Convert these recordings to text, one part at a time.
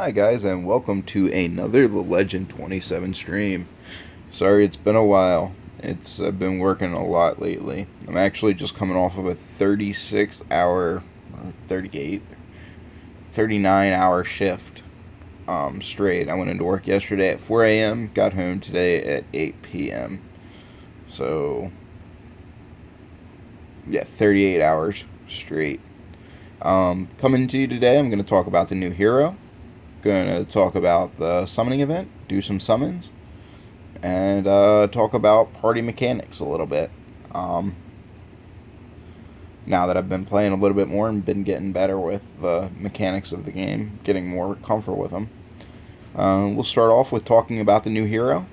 Hi guys, and welcome to another The Legend 27 stream. Sorry it's been a while. I've been working a lot lately. I'm actually just coming off of a 36 hour, 38, 39 hour shift straight. I went into work yesterday at 4 a.m., got home today at 8 p.m. So, yeah, 38 hours straight. Coming to you today, I'm going to talk about the new hero. Going to talk about the summoning event, do some summons, and talk about party mechanics a little bit. Now that I've been playing a little bit more and been getting better with the mechanics of the game, getting more comfortable with them. We'll start off with talking about the new hero.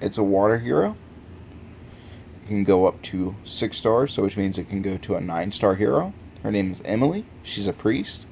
It's a water hero. It can go up to 6 stars, so which means it can go to a 9-star hero. Her name is Emily. She's a priest.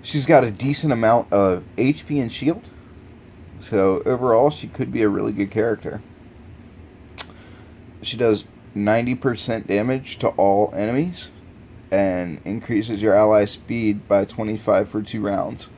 She's got a decent amount of HP and shield. So overall, she could be a really good character. She does 90% damage to all enemies and increases your ally speed by 25 for 2 rounds.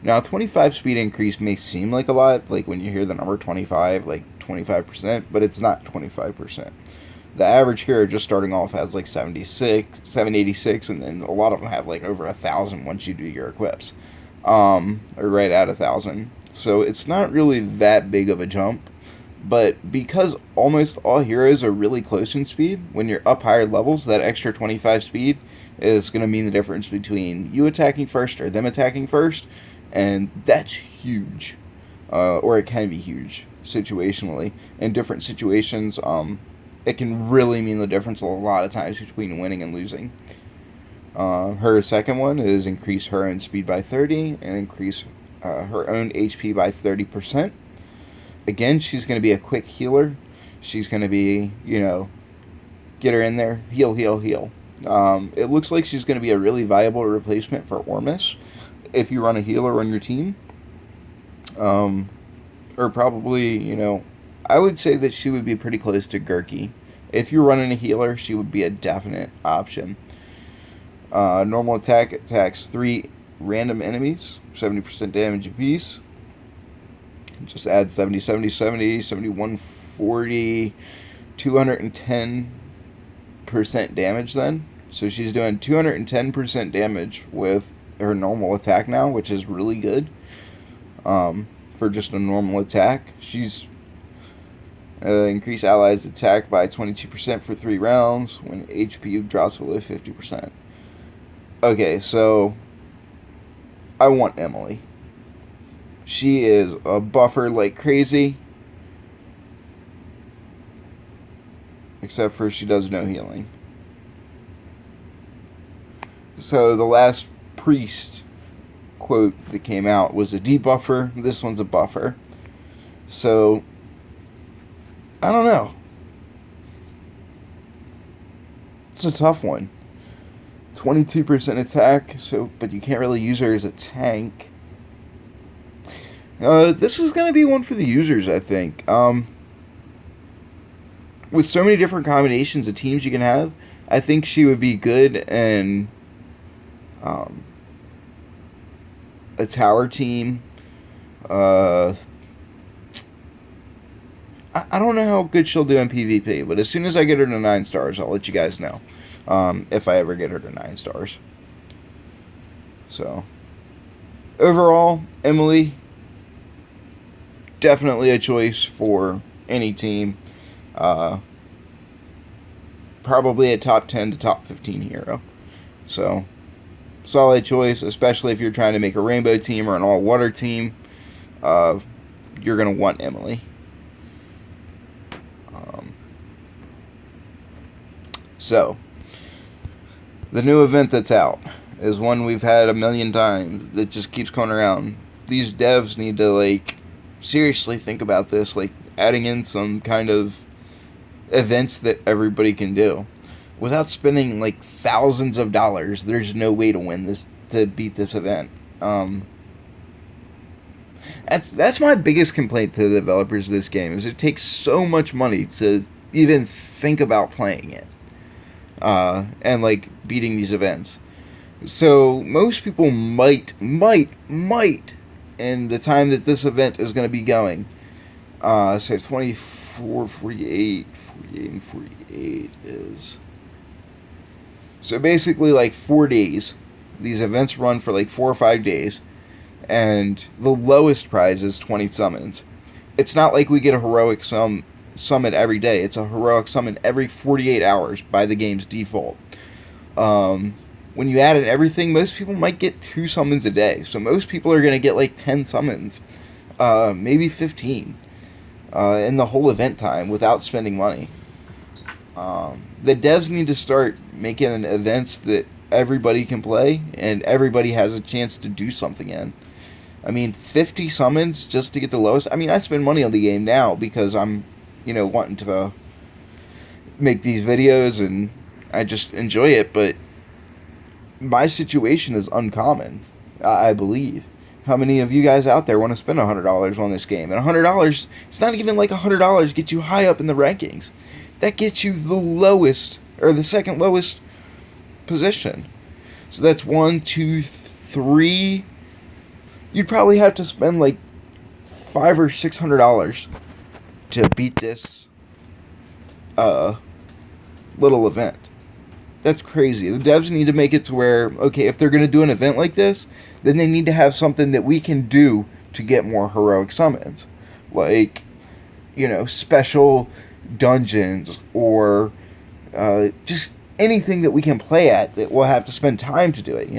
Now, 25 speed increase may seem like a lot, like when you hear the number 25, like 25%, but it's not 25%. The average hero just starting off has like 786, and then a lot of them have like over 1,000 once you do your equips, or right at 1,000. So it's not really that big of a jump, but because almost all heroes are really close in speed, when you're up higher levels, that extra 25 speed is going to mean the difference between you attacking first or them attacking first, and that's huge, or it can be huge situationally. In different situations, it can really mean the difference a lot of times between winning and losing. Her second one is increase her own speed by 30 and increase her own HP by 30%. Again, she's going to be a quick healer. She's going to be, get her in there, heal, heal, heal. It looks like she's going to be a really viable replacement for Ormus if you run a healer on your team. Or probably, I would say that she would be pretty close to Gurki. If you're running a healer, she would be a definite option. Normal attack attacks 3 random enemies, 70% damage apiece. Just add 70, 70, 70, 71, 40, 210% damage then. So she's doing 210% damage with her normal attack now, which is really good. For just a normal attack. She's increase allies' attack by 22% for 3 rounds when HP drops below 50%. Okay, so I want Emily. She is a buffer like crazy. Except for she does no healing. So the last priest quote that came out was a debuffer. This one's a buffer. So I don't know. It's a tough one. 22% attack, but you can't really use her as a tank. This is going to be one for the users, I think. With so many different combinations of teams you can have, I think she would be good in a tower team. I don't know how good she'll do in PvP, but as soon as I get her to 9 stars, I'll let you guys know. If I ever get her to 9 stars. So, overall, Emily, definitely a choice for any team. Probably a top 10 to top 15 hero. So, solid choice, especially if you're trying to make a rainbow team or an all-water team. You're going to want Emily. So, the new event that's out is one we've had a million times that just keeps coming around. These devs need to, seriously think about this, adding in some kind of events that everybody can do. Without spending, thousands of dollars, there's no way to win this, to beat this event. That's my biggest complaint to the developers of this game, is it takes so much money to even think about playing it. And beating these events. So most people might, in the time that this event is going to be going, so 24, 48, 48, and 48 is... So basically like 4 days. These events run for like 4 or 5 days. And the lowest prize is 20 summons. It's not like we get a heroic summon every day. It's a heroic summon every 48 hours by the game's default. When you add in everything, most people might get 2 summons a day. So most people are going to get like 10 summons. Maybe 15. In the whole event time without spending money. The devs need to start making events that everybody can play and everybody has a chance to do something in. I mean, 50 summons just to get the lowest. I mean, I spend money on the game now because I'm, wanting to make these videos and I just enjoy it. But my situation is uncommon, I believe. How many of you guys out there want to spend $100 on this game? And $100, it's not even like $100 gets you high up in the rankings. That gets you the lowest, or the second lowest position. So that's 1, 2, 3. You'd probably have to spend like $500 or $600 to beat this little event. That's crazy. The devs need to make it to where, okay, if they're going to do an event like this, then they need to have something that we can do to get more heroic summons. Like, special dungeons or just anything that we can play at that we'll have to spend time to do it,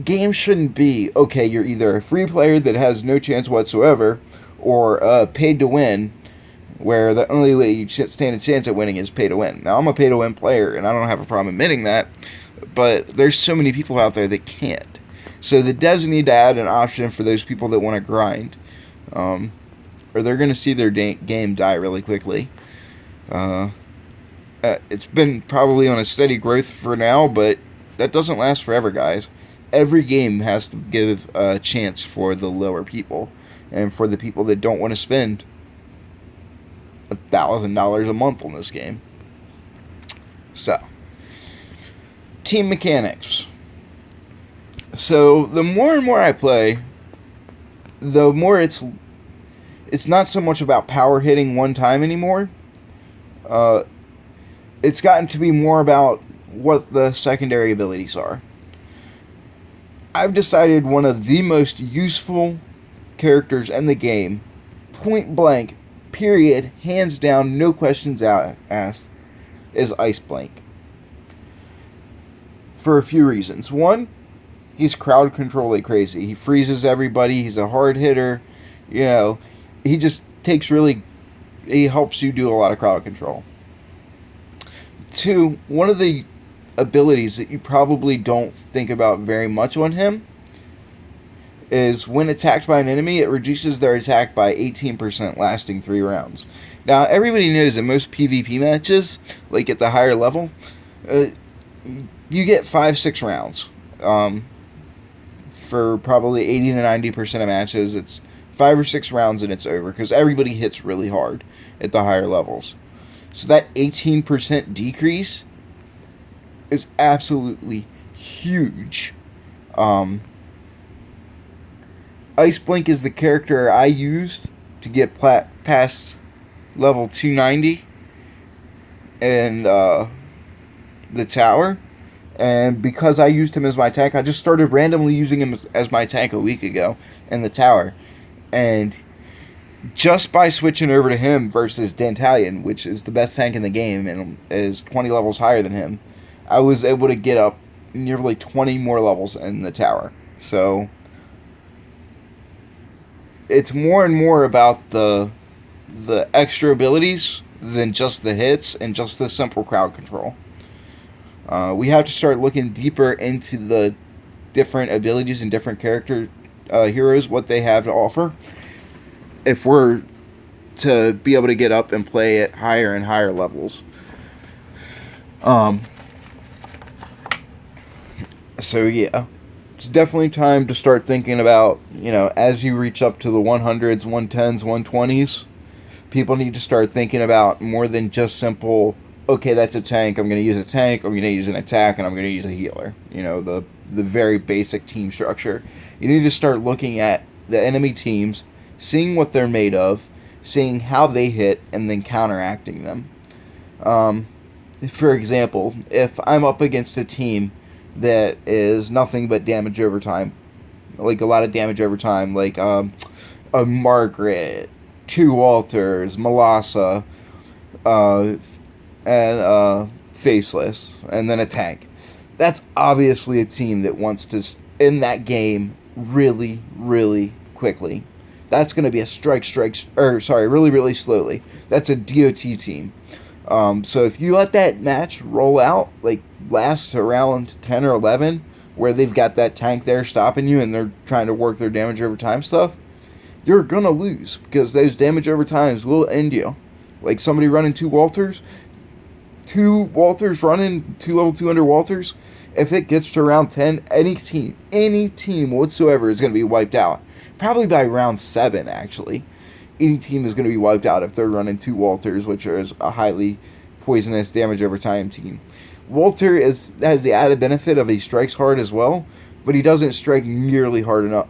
Games shouldn't be, okay, you're either a free player that has no chance whatsoever or paid to win, where the only way you stand a chance at winning is pay to win. Now, I'm a pay to win player, and I don't have a problem admitting that, but there's so many people out there that can't. So the devs need to add an option for those people that want to grind, or they're going to see their game die really quickly. It's been probably on a steady growth for now, but that doesn't last forever, guys. Every game has to give a chance for the lower people, and for the people that don't want to spend $1,000 a month on this game. So, team mechanics. So the more and more I play, the more it's not so much about power hitting one time anymore. It's gotten to be more about what the secondary abilities are. I've decided one of the most useful characters in the game, point blank, period, hands down, no questions asked, is Ice Blank. For a few reasons. One, he's crowd control like crazy. He freezes everybody. He's a hard hitter. He just he helps you do a lot of crowd control. Two, one of the abilities that you probably don't think about very much on him is when attacked by an enemy, it reduces their attack by 18%, lasting 3 rounds. Now, everybody knows in most PvP matches, like at the higher level, you get 5-6 rounds. For probably 80 to 90% of matches, it's 5 or 6 rounds and it's over, because everybody hits really hard at the higher levels. So that 18% decrease is absolutely huge. Ice Blink is the character I used to get past level 290 in the tower. And because I used him as my tank, I just started randomly using him as my tank a week ago in the tower. And just by switching over to him versus Dantalion, which is the best tank in the game and is 20 levels higher than him, I was able to get up nearly 20 more levels in the tower. So it's more and more about the extra abilities than just the hits and just the simple crowd control. We have to start looking deeper into the different abilities and different character heroes, what they have to offer, if we're to be able to get up and play at higher and higher levels. So yeah, it's definitely time to start thinking about, as you reach up to the 100s, 110s, 120s, people need to start thinking about more than just simple okay, that's a tank. I'm going to use a tank. I'm going to use an attack, and I'm going to use a healer. You know, the very basic team structure. You need to start looking at the enemy teams, seeing what they're made of, seeing how they hit, and then counteracting them. For example, if I'm up against a team that is nothing but damage over time, like a lot of damage over time, like a Margaret, 2 Walters, Melassa, and Faceless, and then a tank. That's obviously a team that wants to end that game really, really quickly. That's going to be a really, really slowly. That's a DOT team. So if you let that match roll out, like last around 10 or 11, where they've got that tank there stopping you and they're trying to work their damage over time stuff, you're going to lose because those damage over times will end you. Like somebody running 2 Walters running 2 level 200 Walters, if it gets to round 10, any team whatsoever is going to be wiped out. Probably by round 7, actually. Any team is going to be wiped out if they're running 2 Walters, which is a highly poisonous damage over time team. Walter has the added benefit of he strikes hard as well, but he doesn't strike nearly hard enough.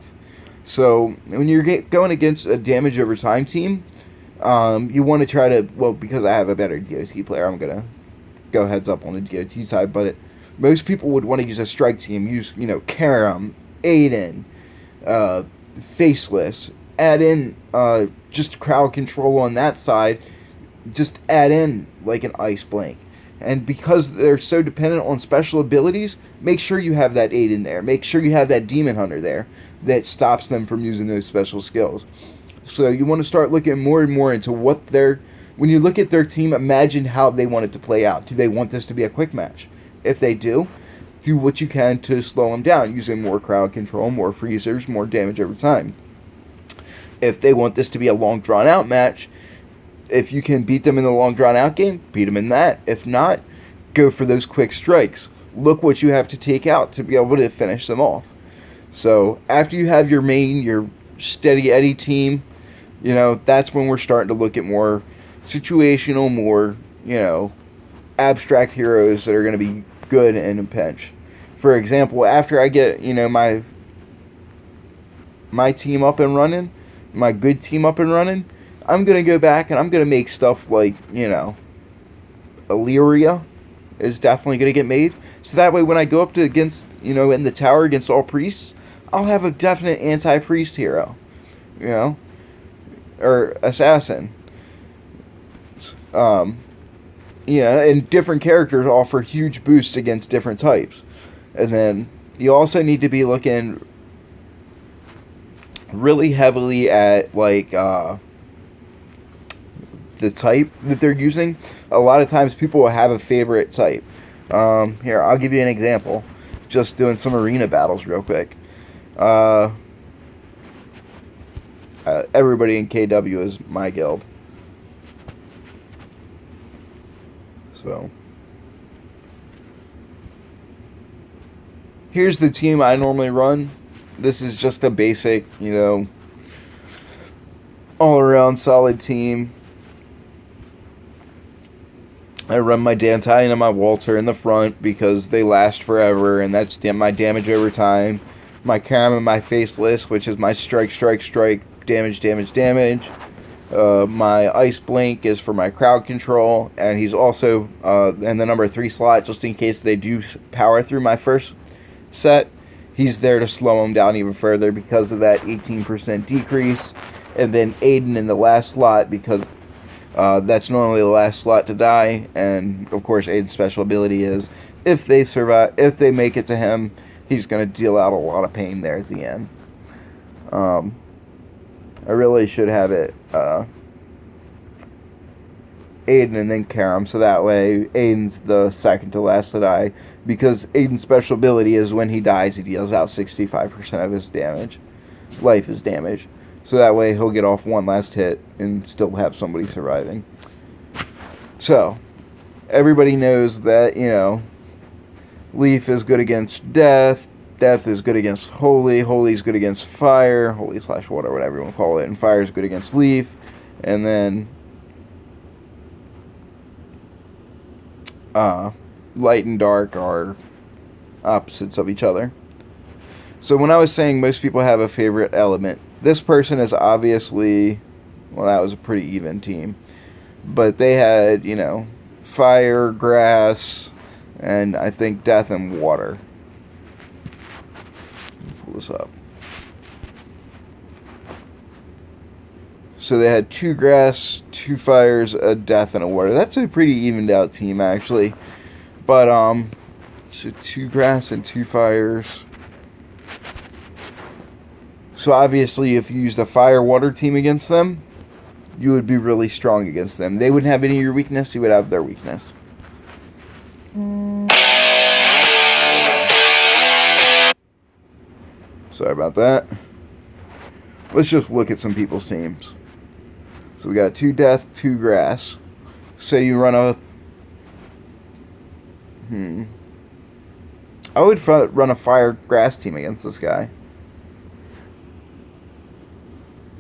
So when you're going against a damage over time team, you want to try to, well, because I have a better DOT player, I'm going to go heads up on the DOT side, but most people would want to use a strike team, use, Karam, Aiden, Faceless, add in just crowd control on that side, just add in like an Ice Blink. And because they're so dependent on special abilities, make sure you have that Aiden there. Make sure you have that Demon Hunter there that stops them from using those special skills. So you want to start looking more and more into when you look at their team, imagine how they want it to play out. Do they want this to be a quick match? If they do what you can to slow them down using more crowd control, more freezers, more damage over time. If they want this to be a long drawn out match, if you can beat them in the long drawn out game, beat them in that. If not, go for those quick strikes. Look what you have to take out to be able to finish them off. So after you have your steady Eddie team, that's when we're starting to look at more situational, more, abstract heroes that are going to be good in a pinch. For example, after I get, my team up and running, my good team up and running, I'm going to go back and I'm going to make stuff like, Illyria is definitely going to get made. So that way when I go up to against, in the tower against all priests, I'll have a definite anti-priest hero, or assassin. And different characters offer huge boosts against different types. And then you also need to be looking really heavily at, like, the type that they're using. A lot of times people will have a favorite type. Here, I'll give you an example. Just doing some arena battles real quick. Everybody in KW is my guild. So here's the team I normally run. This is just a basic, all around solid team. I run my Dantai and my Walter in the front because they last forever, and that's my damage over time. My Karam and my Faceless, which is my strike, damage. My Ice Blink is for my crowd control, and he's also in the number 3 slot, just in case they do power through my first set. He's there to slow them down even further because of that 18% decrease. And then Aiden in the last slot because that's normally the last slot to die. And of course, Aiden's special ability is if they make it to him, he's going to deal out a lot of pain there at the end. I really should have it Aiden and then Karam, so that way Aiden's the second to last to die, because Aiden's special ability is when he dies, he deals out 65% of his damage. Life is damage. So that way he'll get off one last hit and still have somebody surviving. So, everybody knows that, Leaf is good against Death. Death is good against Holy. Holy is good against Fire. Holy/water, whatever you want to call it. And Fire is good against Leaf. And then uh, light and dark are opposites of each other. So when I was saying most people have a favorite element, this person is obviously, well, that was a pretty even team. But they had, fire, grass, and I think death and water. Pull this up. So they had 2 grass, 2 fires, a death, and a water. That's a pretty evened out team, actually. But, so 2 grass and 2 fires. So obviously, if you used a fire-water team against them, you would be really strong against them. They wouldn't have any of your weakness, you would have their weakness. Sorry about that. Let's just look at some people's teams. So we got 2 death, 2 grass. Say you run a... I would run a fire grass team against this guy.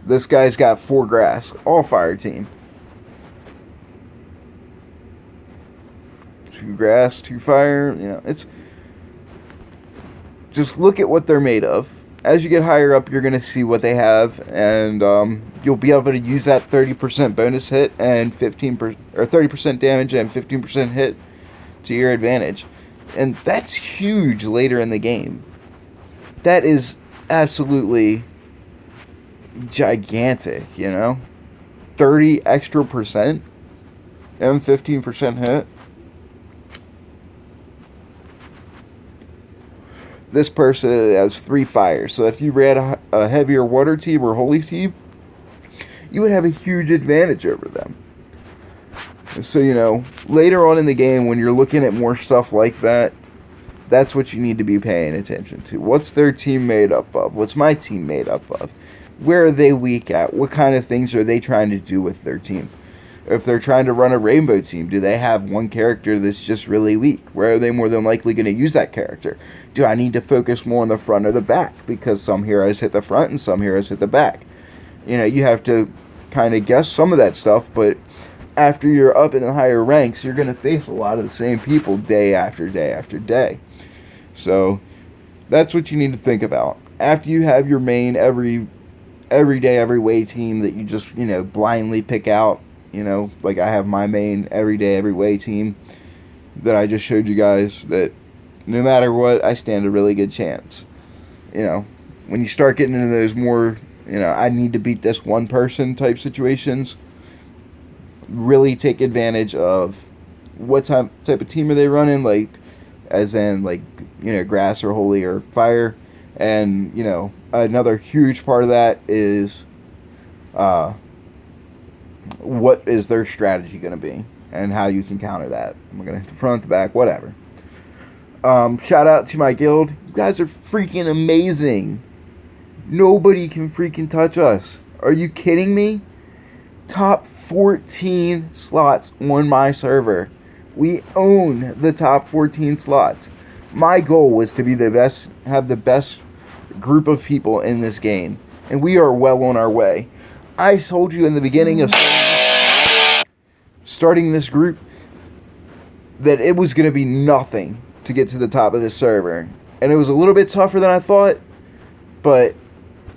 This guy's got 4 grass. All fire team. 2 grass, 2 fire. It's... Just look at what they're made of. As you get higher up, you're going to see what they have, and you'll be able to use that 30% bonus hit and 30% damage and 15% hit to your advantage. And that's huge later in the game. That is absolutely gigantic, 30 extra percent and 15% hit. This person has 3 fires, so if you ran a heavier water team or holy team, you would have a huge advantage over them. So, later on in the game, when you're looking at more stuff like that, that's what you need to be paying attention to. What's their team made up of? What's my team made up of? Where are they weak at? What kind of things are they trying to do with their team? If they're trying to run a rainbow team, do they have one character that's just really weak? Where are they more than likely going to use that character? Do I need to focus more on the front or the back? Because some heroes hit the front and some heroes hit the back. You have to kind of guess some of that stuff, but after you're up in the higher ranks, you're going to face a lot of the same people day after day after day. So that's what you need to think about. After you have your main every day, every way team that you just, blindly pick out, like I have my main every day, every way team that I just showed you guys, that no matter what, I stand a really good chance. When you start getting into those more, I need to beat this one person type situations, really take advantage of what type of team are they running, like, as in, like, grass or holy or fire. And, another huge part of that is, what is their strategy going to be and how you can counter that. We're going to hit the front, the back, whatever. Shout out to my guild. You guys are freaking amazing. Nobody can freaking touch us. Are you kidding me? Top 14 slots on my server. We own the top 14 slots. My goal was to be the best, have the best group of people in this game, and we are well on our way. I told you in the beginning of starting this group that it was going to be nothing to get to the top of this server, and it was a little bit tougher than I thought, but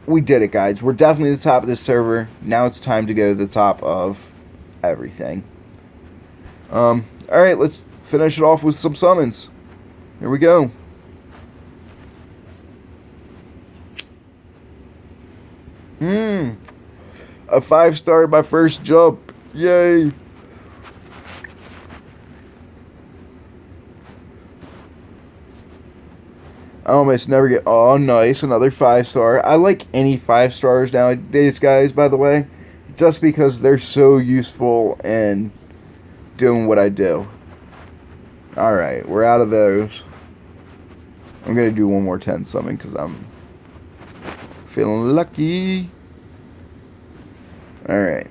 we did it, guys. We're definitely the top of this server. Now it's time to go to the top of everything. Alright, let's finish it off with some summons. Here we go. A 5-star my first jump. Yay. I almost never get... Oh, nice. Another 5-star. I like any 5 stars nowadays, guys, by the way. Just because they're so useful in doing what I do. Alright, we're out of those. I'm going to do one more 10 summon because I'm feeling lucky. Alright.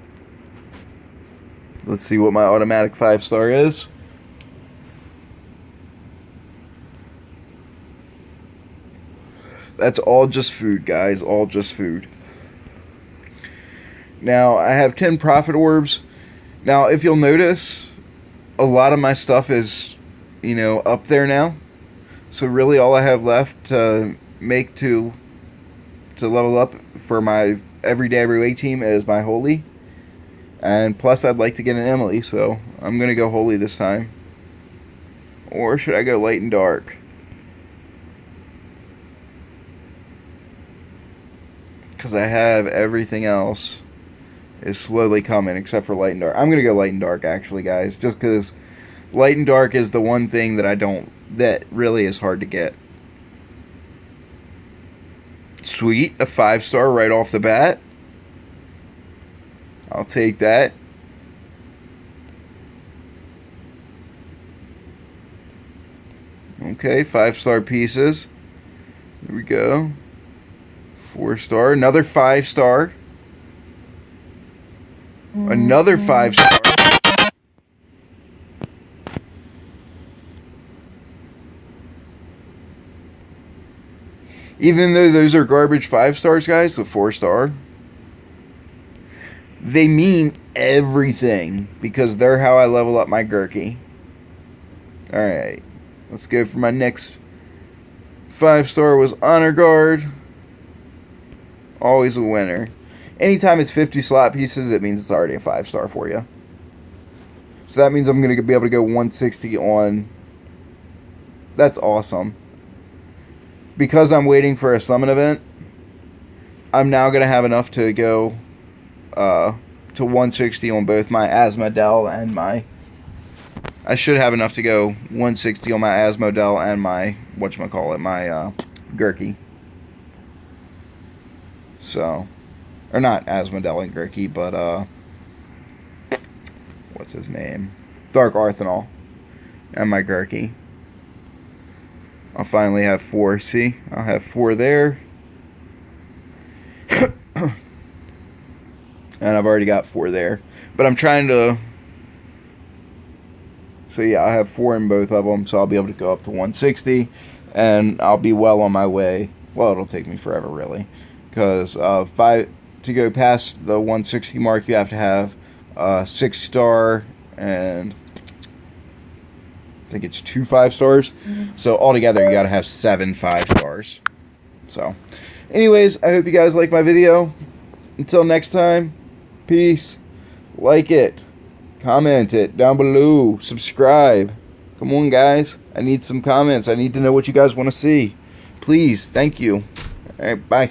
Let's see what my automatic 5-star is. That's all just food, guys. All just food. Now, I have 10 profit orbs. Now, if you'll notice, a lot of my stuff is you know, up there now. So really all I have left to make to level up for my everyday every team is my Holy. And plus I'd like to get an Emily, so I'm going to go Holy this time. Or should I go Light and Dark? Because I have everything else is slowly coming except for Light and Dark. I'm going to go Light and Dark actually, guys, just because Light and Dark is the one thing that really is hard to get. Sweet, a 5-star right off the bat. I'll take that. Okay, 5-star pieces. There we go. 4-star, another 5-star. Another 5-star. Even though those are garbage 5-stars, guys, the 4-star, they mean everything because they're how I level up my Gurky. Alright, let's go for my next 5-star was Honor Guard. Always a winner. Anytime it's 50 slot pieces, it means it's already a 5-star for you. So that means I'm going to be able to go 160 on. That's awesome. Because I'm waiting for a summon event, I'm now going to have enough to go to 160 on both my Asmodel and my... I should have enough to go 160 on my Asmodel and my, whatchamacallit, my Gurky. So, or not Asmodel and Gurky, but what's his name? Dark Arthanol and my Gurky. I'll finally have 4. See? I'll have 4 there. And I've already got 4 there. But I'm trying to... So yeah, I have 4 in both of them. So I'll be able to go up to 160. And I'll be well on my way. Well, it'll take me forever, really. Because to go past the 160 mark, you have to have 6-star and... I think it's 2 5-stars. So altogether, you got to have 7 5-stars. So, anyways, I hope you guys like my video. Until next time, peace. Like it. Comment it down below. Subscribe. Come on, guys. I need some comments. I need to know what you guys want to see. Please. Thank you. All right, bye.